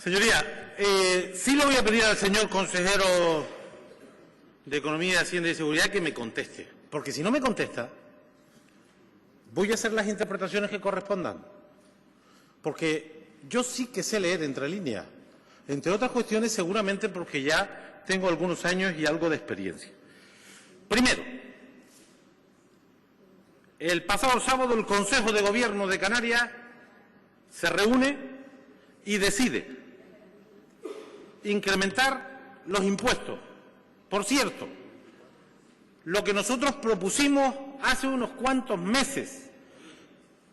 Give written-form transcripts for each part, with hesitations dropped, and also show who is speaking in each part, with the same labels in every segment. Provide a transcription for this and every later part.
Speaker 1: Señoría, sí le voy a pedir al señor consejero de Economía, Hacienda y Seguridad que me conteste, porque si no me contesta, voy a hacer las interpretaciones que correspondan, porque yo sí que sé leer entre líneas, entre otras cuestiones seguramente porque ya tengo algunos años y algo de experiencia. Primero, el pasado sábado el Consejo de Gobierno de Canarias se reúne y decide incrementar los impuestos. Por cierto, lo que nosotros propusimos hace unos cuantos meses,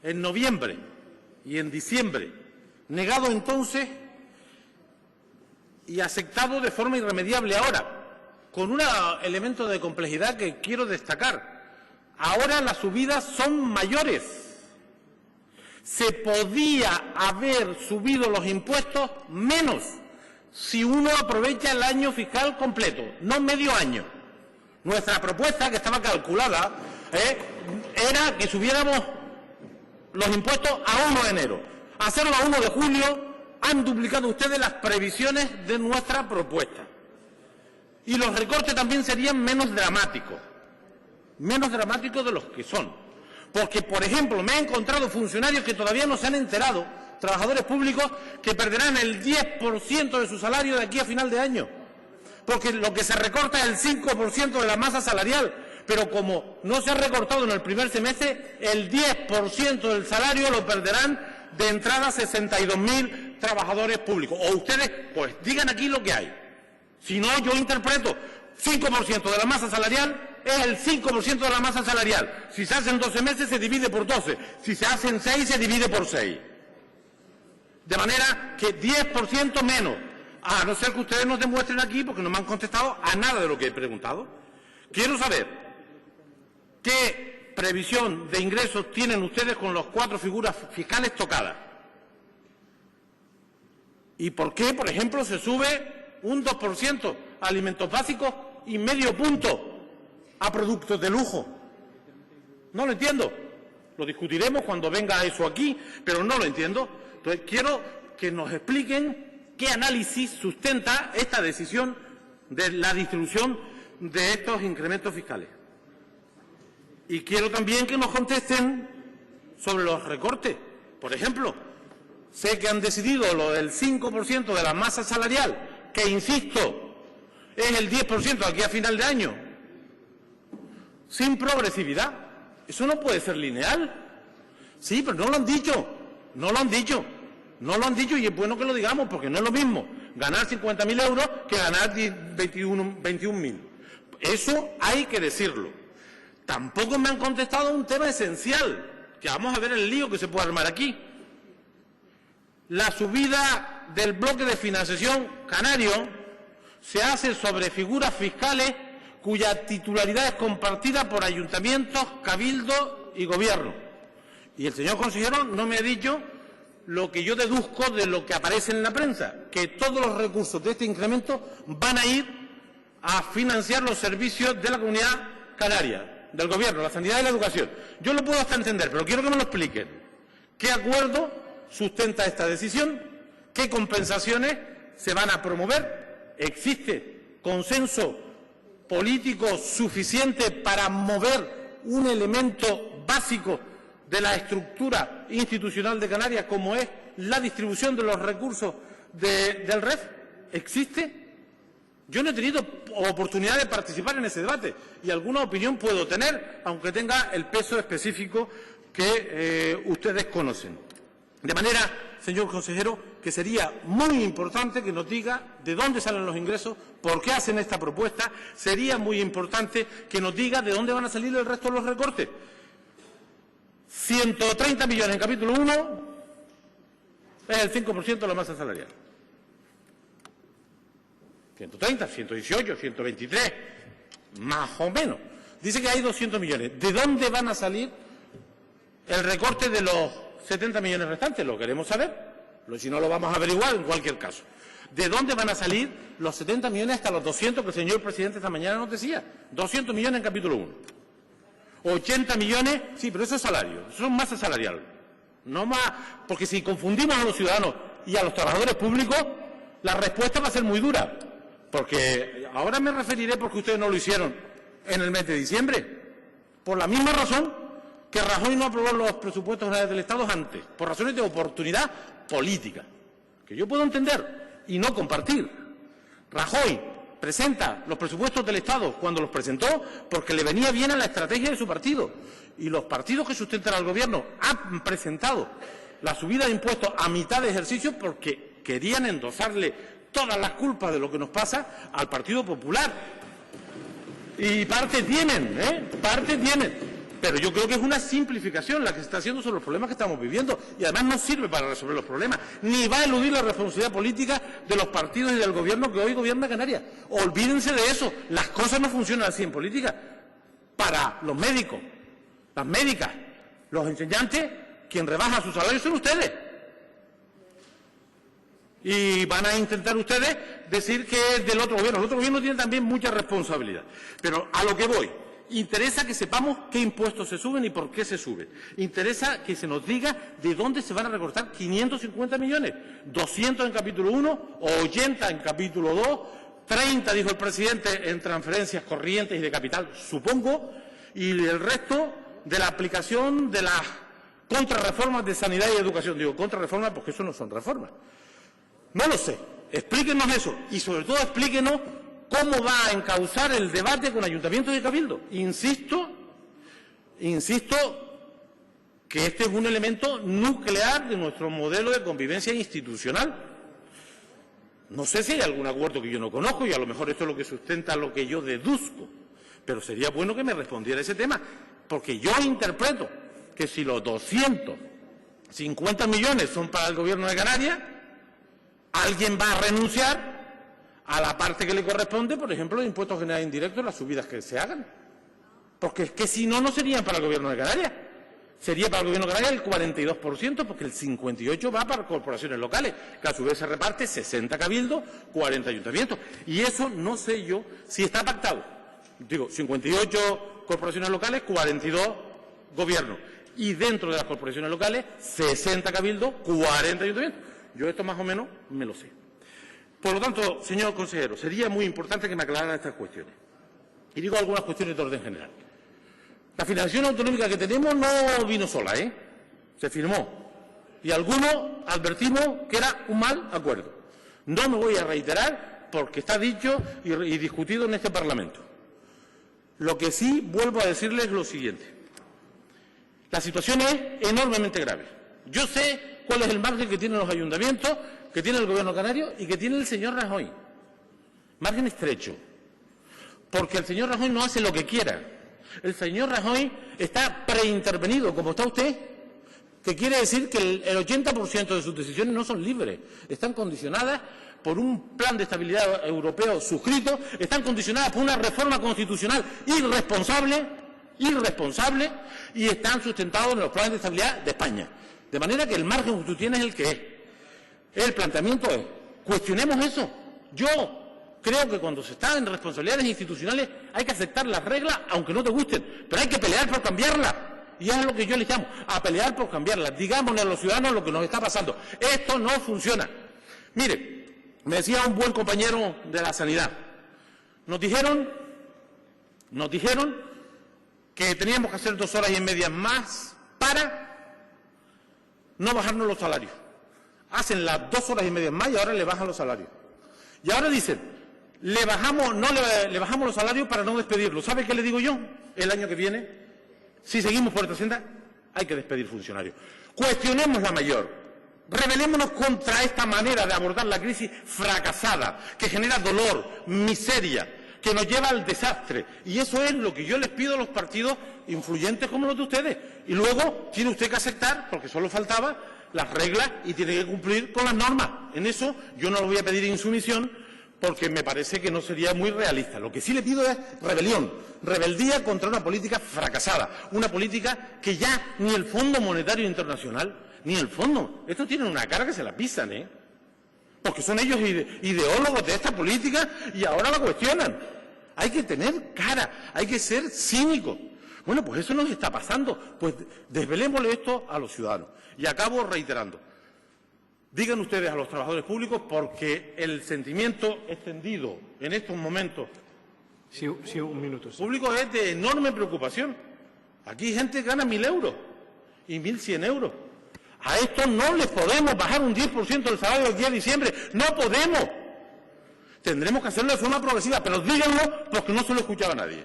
Speaker 1: en noviembre y en diciembre, negado entonces y aceptado de forma irremediable ahora, con un elemento de complejidad que quiero destacar. Ahora las subidas son mayores. Se podía haber subido los impuestos menos si uno aprovecha el año fiscal completo, no medio año. Nuestra propuesta, que estaba calculada, era que subiéramos los impuestos a 1 de enero. Hacerlo a 1 de julio, han duplicado ustedes las previsiones de nuestra propuesta. Y los recortes también serían menos dramáticos de los que son. Porque, por ejemplo, me he encontrado funcionarios que todavía no se han enterado, trabajadores públicos, que perderán el 10% de su salario de aquí a final de año. Porque lo que se recorta es el 5% de la masa salarial. Pero como no se ha recortado en el primer semestre, el 10% del salario lo perderán de entrada 62.000 trabajadores públicos. O ustedes, pues, digan aquí lo que hay. Si no, yo interpreto 5% de la masa salarial es el 5% de la masa salarial. Si se hacen 12 meses, se divide por 12. Si se hacen 6, se divide por 6. De manera que 10% menos. A no ser que ustedes nos demuestren aquí, porque no me han contestado a nada de lo que he preguntado. Quiero saber qué previsión de ingresos tienen ustedes con las 4 figuras fiscales tocadas. ¿Y por qué, por ejemplo, se sube un 2% a alimentos básicos y medio punto a productos de lujo? No lo entiendo. Lo discutiremos cuando venga eso aquí, pero no lo entiendo. Entonces, quiero que nos expliquen qué análisis sustenta esta decisión de la distribución de estos incrementos fiscales. Y quiero también que nos contesten sobre los recortes. Por ejemplo, sé que han decidido lo del 5% de la masa salarial, que, insisto, es el 10% aquí a final de año, sin progresividad. Eso no puede ser lineal. Sí, pero no lo han dicho y es bueno que lo digamos, porque no es lo mismo ganar 50.000 euros que ganar 21.000. Eso hay que decirlo. Tampoco me han contestado un tema esencial, que vamos a ver el lío que se puede armar aquí. La subida del bloque de financiación canario se hace sobre figuras fiscales cuya titularidad es compartida por ayuntamientos, cabildo y gobierno. Y el señor consejero no me ha dicho lo que yo deduzco de lo que aparece en la prensa, que todos los recursos de este incremento van a ir a financiar los servicios de la Comunidad Canaria, del Gobierno, la sanidad y la educación. Yo lo puedo hasta entender, pero quiero que me lo expliquen. ¿Qué acuerdo sustenta esta decisión? ¿Qué compensaciones se van a promover? ¿Existe consenso político suficiente para mover un elemento básico de la estructura institucional de Canarias, como es la distribución de los recursos del REF? ¿Existe? Yo no he tenido oportunidad de participar en ese debate y alguna opinión puedo tener, aunque tenga el peso específico que ustedes conocen. De manera, señor consejero, que sería muy importante que nos diga de dónde salen los ingresos, por qué hacen esta propuesta. Sería muy importante que nos diga de dónde van a salir el resto de los recortes. 130 millones en capítulo 1 es el 5% de la masa salarial. 130, 118, 123, más o menos. Dice que hay 200 millones. ¿De dónde van a salir el recorte de los 70 millones restantes? Lo queremos saber. Si no, lo vamos a averiguar en cualquier caso. ¿De dónde van a salir los 70 millones hasta los 200 que el señor presidente esta mañana nos decía? 200 millones en capítulo 1. 80 millones, sí, pero eso es salario, eso es masa salarial. No más, porque si confundimos a los ciudadanos y a los trabajadores públicos, la respuesta va a ser muy dura, porque ahora me referiré porque ustedes no lo hicieron en el mes de diciembre, por la misma razón que Rajoy no aprobó los presupuestos generales del Estado antes, por razones de oportunidad política, que yo puedo entender y no compartir. Rajoy presenta los presupuestos del Estado cuando los presentó porque le venía bien a la estrategia de su partido, y los partidos que sustentan al Gobierno han presentado la subida de impuestos a mitad de ejercicio porque querían endosarle todas las culpas de lo que nos pasa al Partido Popular. Y parte tienen, parte tienen. Pero yo creo que es una simplificación la que se está haciendo sobre los problemas que estamos viviendo, y además no sirve para resolver los problemas, ni va a eludir la responsabilidad política de los partidos y del Gobierno que hoy gobierna Canarias. Olvídense de eso. Las cosas no funcionan así en política. Para los médicos, las médicas, los enseñantes, quien rebaja sus salarios son ustedes. Y van a intentar ustedes decir que es del otro Gobierno. El otro Gobierno tiene también mucha responsabilidad. Pero a lo que voy, interesa que sepamos qué impuestos se suben y por qué se suben. Interesa que se nos diga de dónde se van a recortar 550 millones. 200 en capítulo 1, 80 en capítulo 2, 30, dijo el presidente, en transferencias corrientes y de capital, supongo, y el resto de la aplicación de las contrarreformas de sanidad y educación. Digo contrarreformas porque eso no son reformas. No lo sé. Explíquenos eso y, sobre todo, explíquenos cómo va a encauzar el debate con ayuntamientos y cabildo. Insisto que este es un elemento nuclear de nuestro modelo de convivencia institucional. No sé si hay algún acuerdo que yo no conozco y a lo mejor esto es lo que sustenta lo que yo deduzco, pero sería bueno que me respondiera ese tema, porque yo interpreto que si los 250 millones son para el Gobierno de Canarias, alguien va a renunciar a la parte que le corresponde, por ejemplo, de impuestos generales indirectos, las subidas que se hagan. Porque es que si no, no serían para el Gobierno de Canarias. Sería para el Gobierno de Canarias el 42%, porque el 58% va para corporaciones locales, que a su vez se reparte 60 cabildos, 40 ayuntamientos. Y eso no sé yo si está pactado. Digo, 58 corporaciones locales, 42 gobiernos. Y dentro de las corporaciones locales, 60 cabildos, 40 ayuntamientos. Yo esto más o menos me lo sé. Por lo tanto, señor consejero, sería muy importante que me aclararan estas cuestiones. Y digo algunas cuestiones de orden general. La financiación autonómica que tenemos no vino sola, se firmó. Y algunos advertimos que era un mal acuerdo. No me voy a reiterar porque está dicho y discutido en este Parlamento. Lo que sí vuelvo a decirles es lo siguiente. La situación es enormemente grave. Yo sé cuál es el margen que tienen los ayuntamientos, que tiene el Gobierno canario y que tiene el señor Rajoy. Margen estrecho. Porque el señor Rajoy no hace lo que quiera. El señor Rajoy está preintervenido, como está usted, que quiere decir que el 80% de sus decisiones no son libres. Están condicionadas por un plan de estabilidad europeo suscrito, están condicionadas por una reforma constitucional irresponsable, y están sustentados en los planes de estabilidad de España. De manera que el margen que tú tienes es el que es. El planteamiento es, cuestionemos eso. Yo creo que cuando se está en responsabilidades institucionales hay que aceptar las reglas, aunque no te gusten, pero hay que pelear por cambiarlas. Y es lo que yo le llamo, a pelear por cambiarlas. Digámosle a los ciudadanos lo que nos está pasando. Esto no funciona. Mire, me decía un buen compañero de la sanidad, nos dijeron que teníamos que hacer 2 horas y media más para no bajarnos los salarios. Hacen las 2 horas y media más y ahora le bajan los salarios. Y ahora dicen, le bajamos los salarios para no despedirlos. ¿Sabe qué le digo yo? El año que viene, si seguimos por esta senda, hay que despedir funcionarios. Cuestionemos la mayor. Rebelémonos contra esta manera de abordar la crisis fracasada, que genera dolor, miseria, que nos lleva al desastre. Y eso es lo que yo les pido a los partidos influyentes como los de ustedes. Y luego tiene usted que aceptar, porque solo faltaba, las reglas y tiene que cumplir con las normas. En eso yo no le voy a pedir insumisión porque me parece que no sería muy realista. Lo que sí le pido es rebelión, rebeldía contra una política fracasada, una política que ya ni el Fondo Monetario Internacional, ni el Fondo, estos tienen una cara que se la pisan, porque son ellos ideólogos de esta política y ahora la cuestionan. Hay que tener cara, hay que ser cínico. Bueno, pues eso nos está pasando. Pues desvelémosle esto a los ciudadanos. Y acabo reiterando. Digan ustedes a los trabajadores públicos, porque el sentimiento extendido en estos momentos
Speaker 2: Sí, un minuto. Sí.
Speaker 1: público es de enorme preocupación. Aquí gente gana 1.000 euros y 1.100 euros. A estos no les podemos bajar un 10% del salario del día de diciembre. ¡No podemos! Tendremos que hacerlo de forma progresiva, pero díganlo porque no se lo escuchaba a nadie.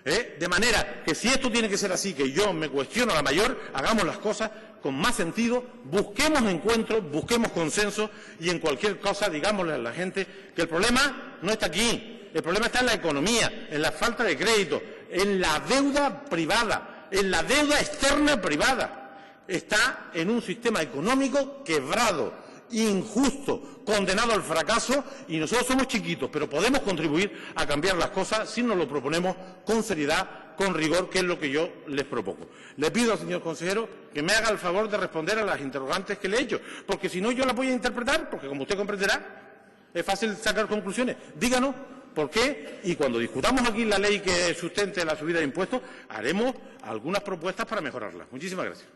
Speaker 1: De manera que si esto tiene que ser así, que yo me cuestiono a la mayor, hagamos las cosas con más sentido, busquemos encuentros, busquemos consenso y en cualquier cosa digámosle a la gente que el problema no está aquí, el problema está en la economía, en la falta de crédito, en la deuda privada, en la deuda externa privada. Está en un sistema económico quebrado, injusto, condenado al fracaso, y nosotros somos chiquitos, pero podemos contribuir a cambiar las cosas si nos lo proponemos con seriedad, con rigor, que es lo que yo les propongo. Le pido al señor consejero que me haga el favor de responder a las interrogantes que le he hecho, porque si no yo las voy a interpretar, porque como usted comprenderá, es fácil sacar conclusiones. Díganos por qué, y cuando discutamos aquí la ley que sustente la subida de impuestos, haremos algunas propuestas para mejorarla. Muchísimas gracias.